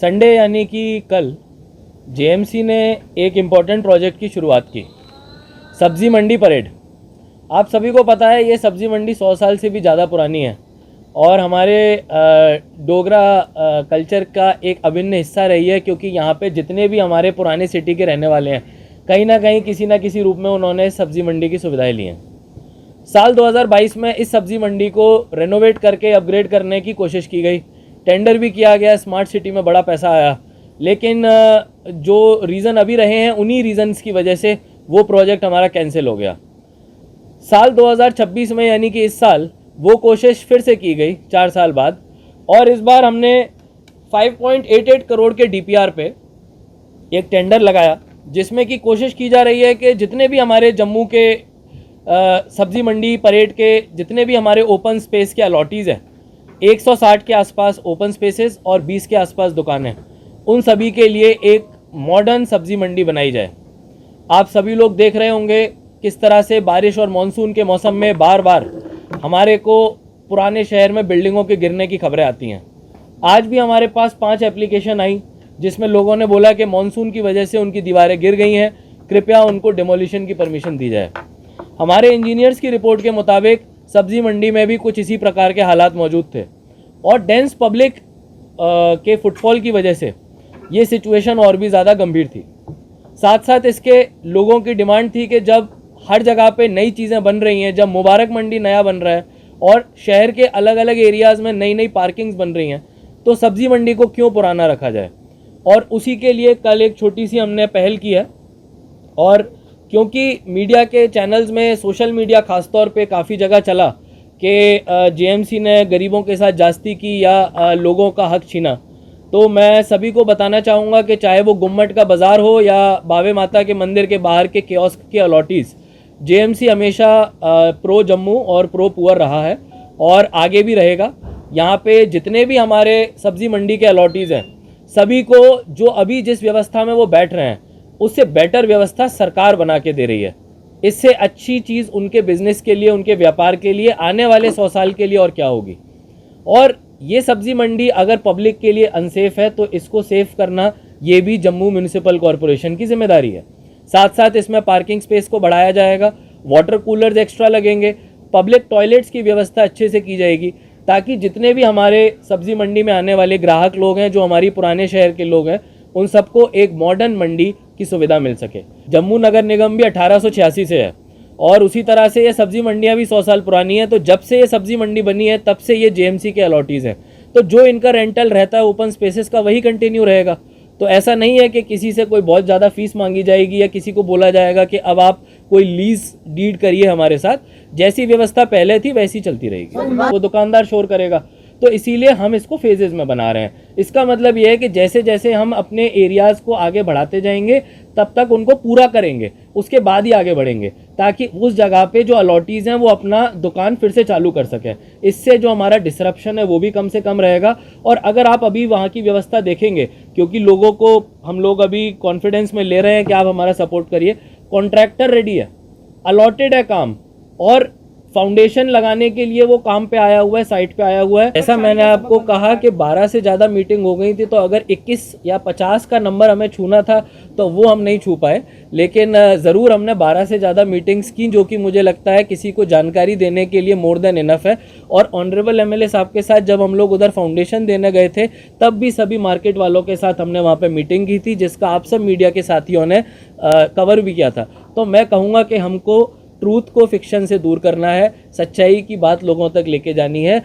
Sunday यानी कि कल जेएमसी ने एक इम्पॉर्टेंट प्रोजेक्ट की शुरुआत की, सब्ज़ी मंडी परेड। आप सभी को पता है ये सब्ज़ी मंडी 100 साल से भी ज़्यादा पुरानी है और हमारे डोगरा कल्चर का एक अभिन्न हिस्सा रही है, क्योंकि यहाँ पे जितने भी हमारे पुराने सिटी के रहने वाले हैं कहीं ना कहीं किसी ना किसी रूप में उन्होंने सब्ज़ी मंडी की सुविधाएं ली हैं। साल 2022 में इस सब्ज़ी मंडी को रेनोवेट करके अपग्रेड करने की कोशिश की गई, टेंडर भी किया गया, स्मार्ट सिटी में बड़ा पैसा आया, लेकिन जो रीज़न अभी रहे हैं उन्हीं रीज़न्स की वजह से वो प्रोजेक्ट हमारा कैंसिल हो गया। साल 2026 में यानी कि इस साल वो कोशिश फिर से की गई 4 साल बाद, और इस बार हमने 5.88 करोड़ के डीपीआर पे एक टेंडर लगाया, जिसमें कि कोशिश की जा रही है कि जितने भी हमारे जम्मू के सब्ज़ी मंडी परेड के जितने भी हमारे ओपन स्पेस के अलॉटीज़ हैं, 160 के आसपास ओपन स्पेसेस और 20 के आसपास दुकानें, उन सभी के लिए एक मॉडर्न सब्ज़ी मंडी बनाई जाए। आप सभी लोग देख रहे होंगे किस तरह से बारिश और मानसून के मौसम में बार बार हमारे को पुराने शहर में बिल्डिंगों के गिरने की खबरें आती हैं। आज भी हमारे पास 5 एप्लीकेशन आई जिसमें लोगों ने बोला कि मानसून की वजह से उनकी दीवारें गिर गई हैं, कृपया उनको डिमोलिशन की परमिशन दी जाए। हमारे इंजीनियर्स की रिपोर्ट के मुताबिक सब्ज़ी मंडी में भी कुछ इसी प्रकार के हालात मौजूद थे और डेंस पब्लिक के फुटफॉल की वजह से ये सिचुएशन और भी ज़्यादा गंभीर थी। साथ साथ इसके लोगों की डिमांड थी कि जब हर जगह पे नई चीज़ें बन रही हैं, जब मुबारक मंडी नया बन रहा है और शहर के अलग अलग एरियाज़ में नई नई पार्किंग्स बन रही हैं, तो सब्ज़ी मंडी को क्यों पुराना रखा जाए। और उसी के लिए कल एक छोटी सी हमने पहल की है, और क्योंकि मीडिया के चैनल्स में, सोशल मीडिया ख़ास तौर पे काफ़ी जगह चला कि जेएमसी ने गरीबों के साथ जास्ती की या लोगों का हक छीना, तो मैं सभी को बताना चाहूँगा कि चाहे वो गुम्मट का बाज़ार हो या बावे माता के मंदिर के बाहर के कियोस्क के अलॉटीज़, जेएमसी हमेशा प्रो जम्मू और प्रो पुअर रहा है और आगे भी रहेगा। यहाँ पे जितने भी हमारे सब्ज़ी मंडी के अलॉटीज़ हैं, सभी को जो अभी जिस व्यवस्था में वो बैठ रहे हैं उससे बेटर व्यवस्था सरकार बना के दे रही है। इससे अच्छी चीज़ उनके बिजनेस के लिए, उनके व्यापार के लिए, आने वाले 100 साल के लिए और क्या होगी। और ये सब्ज़ी मंडी अगर पब्लिक के लिए अनसेफ है तो इसको सेफ करना ये भी जम्मू म्यूनिसिपल कॉरपोरेशन की जिम्मेदारी है। साथ साथ इसमें पार्किंग स्पेस को बढ़ाया जाएगा, वाटर कूलर्स एक्स्ट्रा लगेंगे, पब्लिक टॉयलेट्स की व्यवस्था अच्छे से की जाएगी, ताकि जितने भी हमारे सब्ज़ी मंडी में आने वाले ग्राहक लोग हैं, जो हमारी पुराने शहर के लोग हैं, उन सबको एक मॉडर्न मंडी की सुविधा मिल सके। जम्मू नगर निगम भी 1886 से है और उसी तरह से ये सब्ज़ी मंडियाँ भी 100 साल पुरानी है। तो जब से ये सब्ज़ी मंडी बनी है तब से ये जेएमसी के अलॉटीज़ हैं, तो जो इनका रेंटल रहता है ओपन स्पेसेस का वही कंटिन्यू रहेगा। तो ऐसा नहीं है कि किसी से कोई बहुत ज़्यादा फीस मांगी जाएगी या किसी को बोला जाएगा कि अब आप कोई लीज डीड करिए हमारे साथ। जैसी व्यवस्था पहले थी वैसी चलती रहेगी, वो दुकानदार शोर करेगा। तो इसीलिए हम इसको फेजेस में बना रहे हैं। इसका मतलब ये है कि जैसे जैसे हम अपने एरियाज़ को आगे बढ़ाते जाएंगे तब तक उनको पूरा करेंगे, उसके बाद ही आगे बढ़ेंगे, ताकि उस जगह पे जो अलॉटीज़ हैं वो अपना दुकान फिर से चालू कर सकें। इससे जो हमारा डिसरप्शन है वो भी कम से कम रहेगा। और अगर आप अभी वहाँ की व्यवस्था देखेंगे, क्योंकि लोगों को हम लोग अभी कॉन्फिडेंस में ले रहे हैं कि आप हमारा सपोर्ट करिए, कॉन्ट्रैक्टर रेडी है, अलॉटेड है काम, और फाउंडेशन लगाने के लिए वो काम पे आया हुआ है, साइट पे आया हुआ है। ऐसा मैंने आपको कहा कि 12 से ज़्यादा मीटिंग हो गई थी, तो अगर 21 या 50 का नंबर हमें छूना था तो वो हम नहीं छू पाए, लेकिन ज़रूर हमने 12 से ज़्यादा मीटिंग्स की, जो कि मुझे लगता है किसी को जानकारी देने के लिए मोर देन इनफ है। और ऑनरेबल एमएलए साहब के साथ जब हम लोग उधर फाउंडेशन देने गए थे तब भी सभी मार्केट वालों के साथ हमने वहाँ पर मीटिंग की थी, जिसका आप सब मीडिया के साथियों ने कवर भी किया था। तो मैं कहूँगा कि हमको ट्रूथ को फिक्शन से दूर करना है, सच्चाई की बात लोगों तक लेके जानी है।